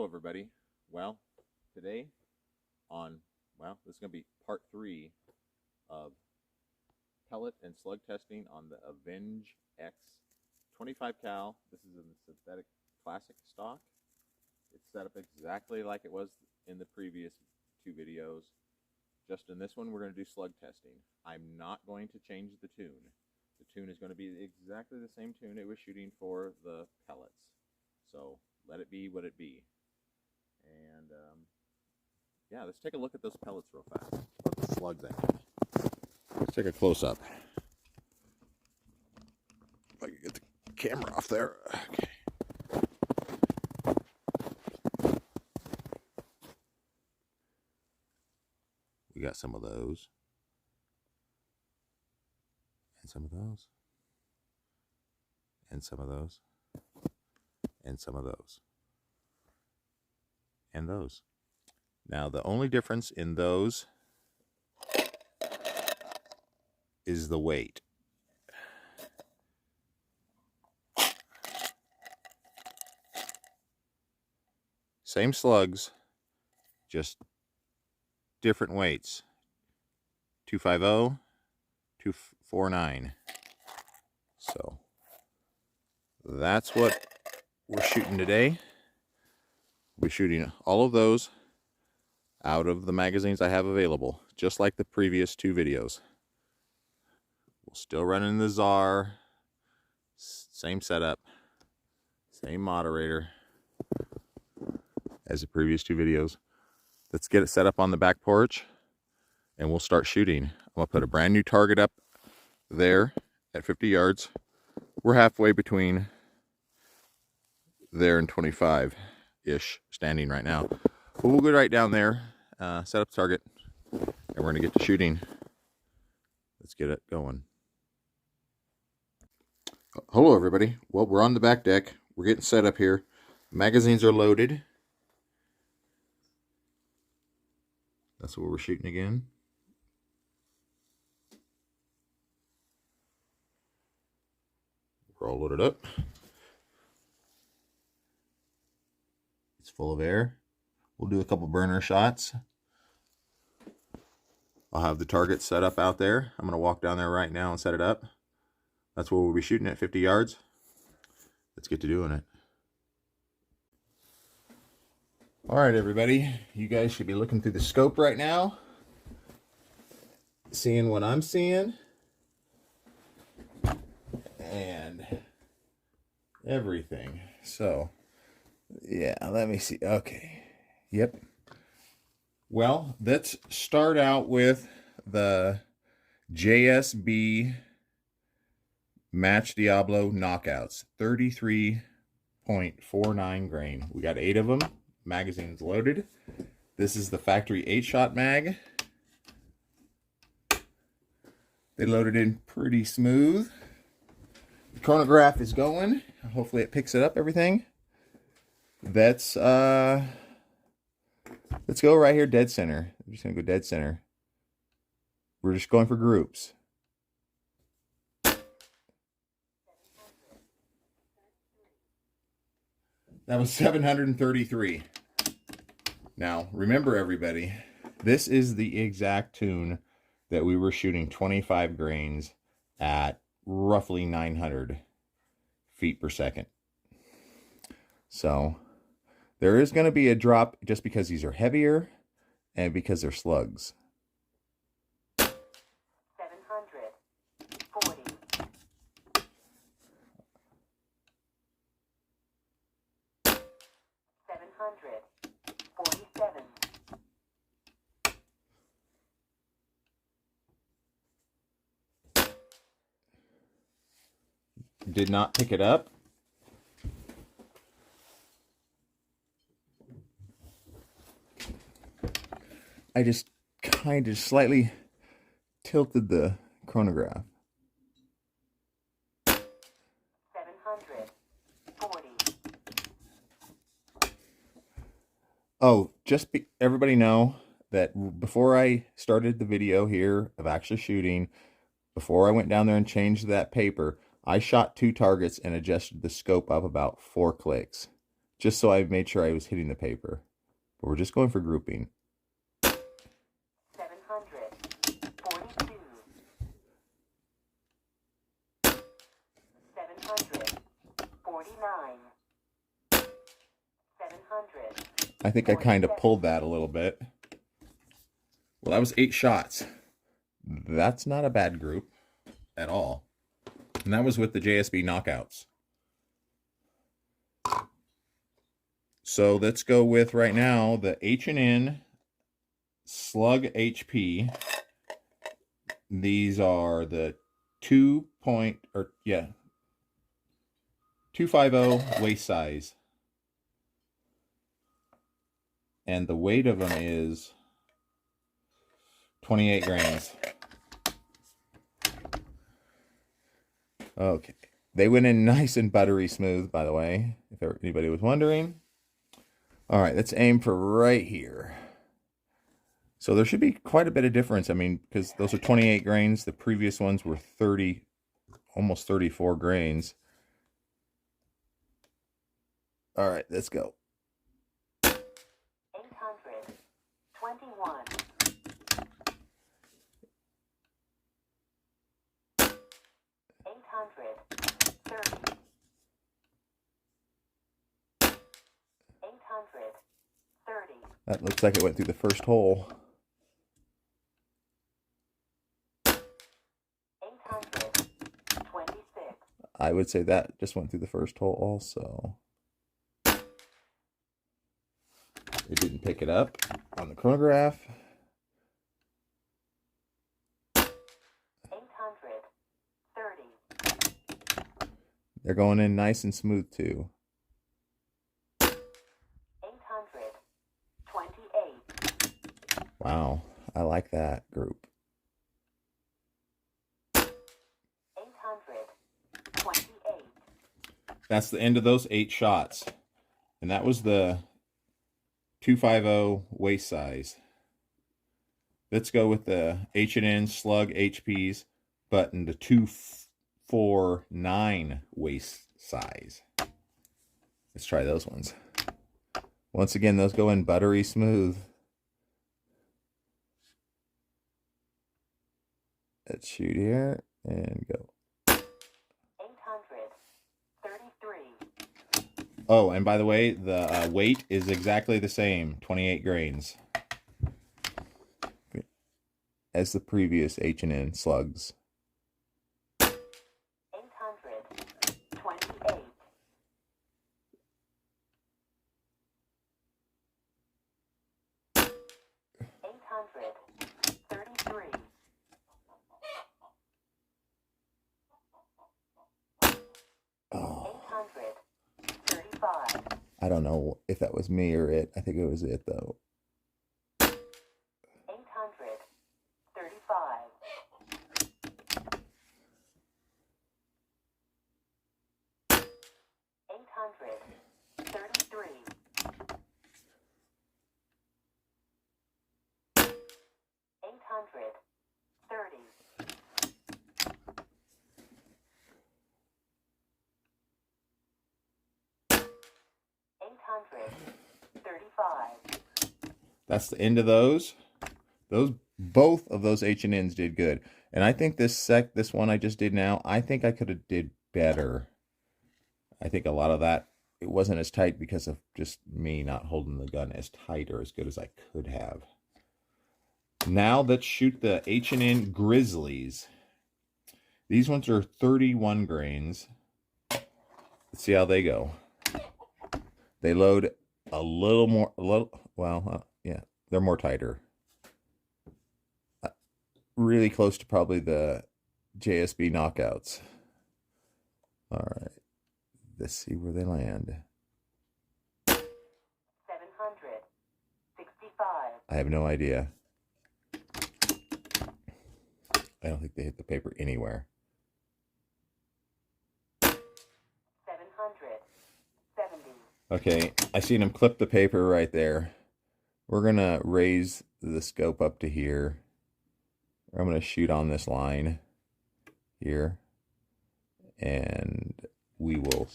Hello everybody. Well, today this is going to be part 3 of pellet and slug testing on the Avenge-X 25 cal. This is in the synthetic classic stock. It's set up exactly like it was in the previous 2 videos. Just in this one, we're going to do slug testing. I'm not going to change the tune. The tune is going to be exactly the same tune it was shooting for the pellets. So let it be what it be. And yeah, let's take a look at those pellets real fast. Or the slugs, I mean. Let's take a close-up. If I can get the camera off there. Okay. We got some of those. And some of those. And some of those. And some of those. And those. Now, the only difference in those is the weight. Same slugs, just different weights. 250, 249. So that's what we're shooting today. We're shooting all of those out of the magazines I have available, just like the previous 2 videos. We'll still run in the Czar, same setup, same moderator as the previous 2 videos. Let's get it set up on the back porch and we'll start shooting. I'm gonna put a brand new target up there at 50 yards. We're halfway between there and 25-ish standing right now. But we'll go right down there, set up target, and we're gonna get to shooting. Let's get it going. Hello everybody. Well, we're on the back deck. We're getting set up here. Magazines are loaded. That's what we're shooting again. We're all loaded up. It's full of air. We'll do a couple burner shots. I'll have the target set up out there. I'm going to walk down there right now and set it up. That's where we'll be shooting at 50 yards. Let's get to doing it. All right, everybody. You guys should be looking through the scope right now, seeing what I'm seeing. And everything. So, yeah, let me see. Okay. Yep. Well, let's start out with the JSB Diablo knockouts. 33.49 grain. We got 8 of them. Magazines loaded. This is the factory 8-shot mag. They loaded in pretty smooth. The chronograph is going. Hopefully it picks it up, everything. That's let's go right here, dead center. I'm just gonna go dead center. We're just going for groups. That was 733. Now, remember everybody, this is the exact tune that we were shooting 25 grains at roughly 900 feet per second. So there is going to be a drop just because these are heavier and because they're slugs. 740. Did not pick it up. I just kind of slightly tilted the chronograph. 740. Oh, everybody know that before I started the video here of actually shooting, before I went down there and changed that paper, I shot 2 targets and adjusted the scope up about 4 clicks. just so I made sure I was hitting the paper. But we're just going for grouping. 742. 749. 700. I think I kind of pulled that a little bit. Well, that was 8 shots. That's not a bad group at all. And that was with the JSB knockouts. So let's go with right now the H&N Slug HP. These are the 250 waist size. And the weight of them is 28 grains. Okay. They went in nice and buttery smooth, by the way, if anybody was wondering. All right, let's aim for right here. So there should be quite a bit of difference. I mean, because those are 28 grains. The previous ones were 30, almost 34 grains. All right, let's go. 821. 830. 830. That looks like it went through the first hole. 826. I would say that just went through the first hole also. It didn't pick it up on the chronograph. 830. They're going in nice and smooth too. 828. Wow, I like that group. 828. That's the end of those 8 shots. And that was the 250 waist size. Let's go with the H&N Slug HPs, but in the 249 waist size. Let's try those ones. Once again, those go in buttery smooth. Let's shoot here and go. 833. Oh, and by the way, the weight is exactly the same, 28 grains, as the previous H&N slugs. 828. 833. 835. I don't know if that was me or it. I think it was it, though. 835. 833. 830. 835. That's the end of those. Both of those H&Ns did good. And I think this one I just did now, I think I could have did better. I think a lot of that, it wasn't as tight because of just me not holding the gun as tight or as good as I could have. Now let's shoot the H&N Grizzlies. These ones are 31 grains. Let's see how they go. They load a little more, yeah, they're more tighter. Really close to probably the JSB knockouts. All right, let's see where they land. 765. I have no idea. I don't think they hit the paper anywhere. 770. Okay, I seen him clip the paper right there. We're gonna raise the scope up to here. I'm gonna shoot on this line here, and we will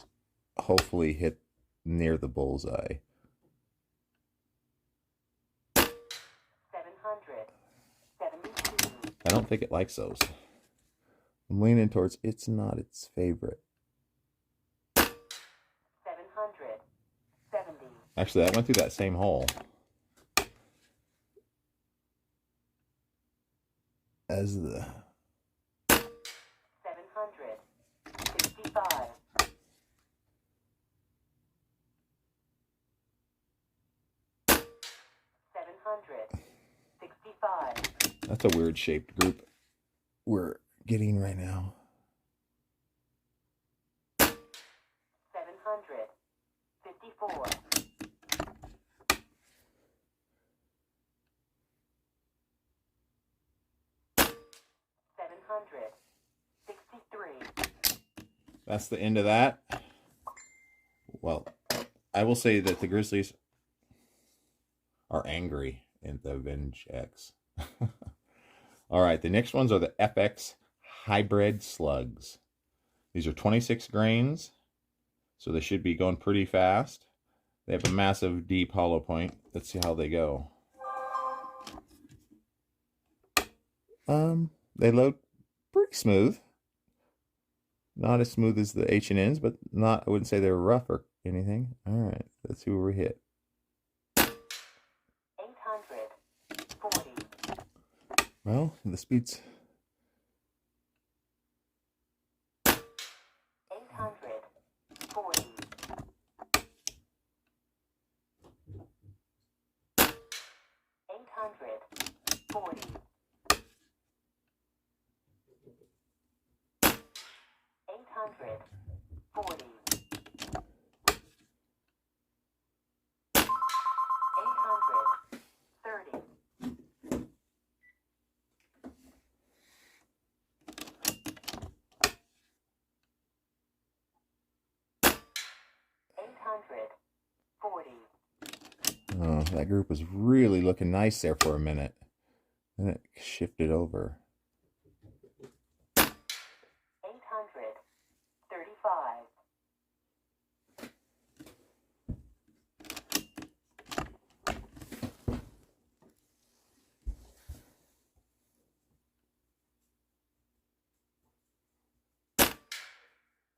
hopefully hit near the bullseye. 772. I don't think it likes those. I'm leaning towards it's not its favorite. 770. Actually, that went through that same hole as the 765. 765. That's a weird shaped group we're getting right now. 754. 763. That's the end of that. Well, I will say that the Grizzlies are angry in the Avenge-X. All right, the next ones are the FX hybrid slugs. These are 26 grains, so they should be going pretty fast. They have a massive deep hollow point. Let's see how they go. They load pretty smooth. Not as smooth as the H&Ns, but not, I wouldn't say they're rough or anything. All right, let's see where we hit. 840. Well, the speed's 840. 840. 840. 830. 840. Oh, that group was really looking nice there for a minute. Then it shifted over. 835.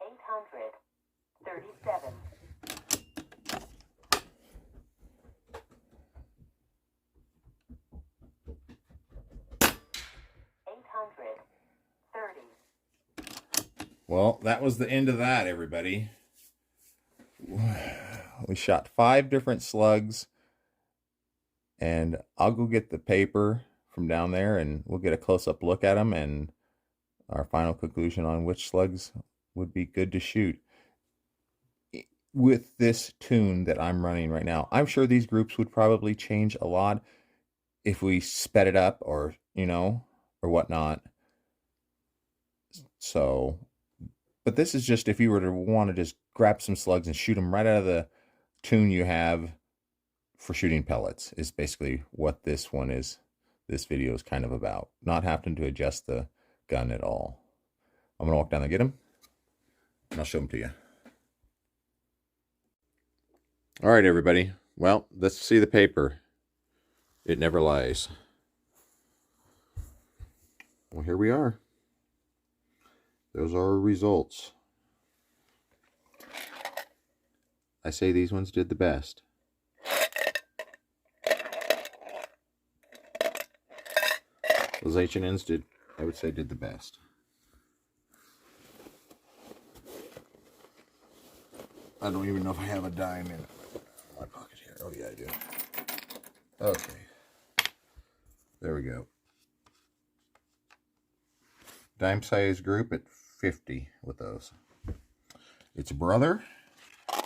837. 830. Well, that was the end of that, everybody. We shot 5 different slugs, and I'll go get the paper from down there, and we'll get a close-up look at them and our final conclusion on which slugs would be good to shoot with this tune that I'm running right now. I'm sure these groups would probably change a lot if we sped it up or, you know, or whatnot. So, but this is just if you were to want to just grab some slugs and shoot them right out of the tune you have for shooting pellets is basically what this one is. This video is kind of about not having to adjust the gun at all. I'm going to walk down and get them, and I'll show them to you. All right, everybody. Well, let's see the paper. It never lies. Well, here we are. Those are our results. I say these ones did the best. Those H&Ns did, I would say, did the best. I don't even know if I have a dime in my pocket here. Oh, yeah, I do. Okay. There we go. Dime size group at 50 with those. Its brother,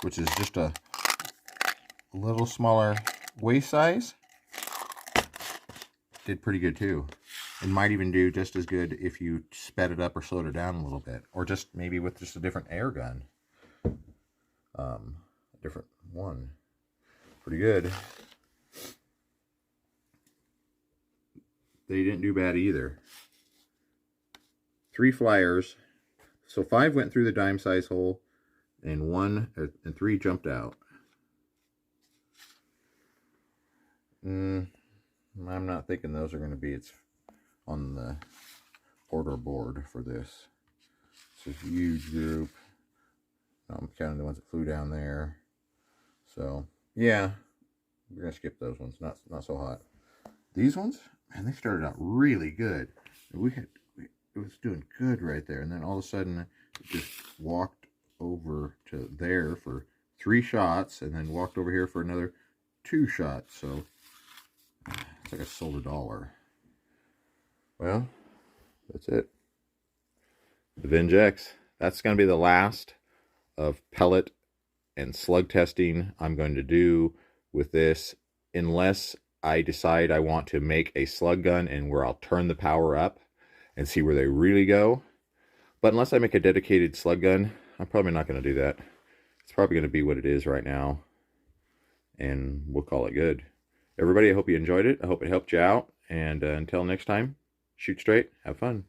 which is just a little smaller waist size, did pretty good too. It might even do just as good if you sped it up or slowed it down a little bit, or just maybe with just a different air gun. A different one. Pretty good. They didn't do bad either. 3 flyers. So 5 went through the dime size hole, and 3 jumped out. I'm not thinking those are going to be on the order board for this. It's a huge group. I'm counting the ones that flew down there. So yeah, we're gonna skip those ones. Not so hot. These ones, man, they started out really good. It was doing good right there, and then all of a sudden it just walked over to there for 3 shots, and then walked over here for another 2 shots. So it's like I sold $1. Well, that's it. Avenge-X. That's going to be the last of pellet and slug testing I'm going to do with this, unless I decide I want to make a slug gun and where I'll turn the power up and see where they really go. But unless I make a dedicated slug gun, I'm probably not going to do that. It's probably going to be what it is right now, and we'll call it good. Everybody, I hope you enjoyed it. I hope it helped you out, and until next time, shoot straight, have fun.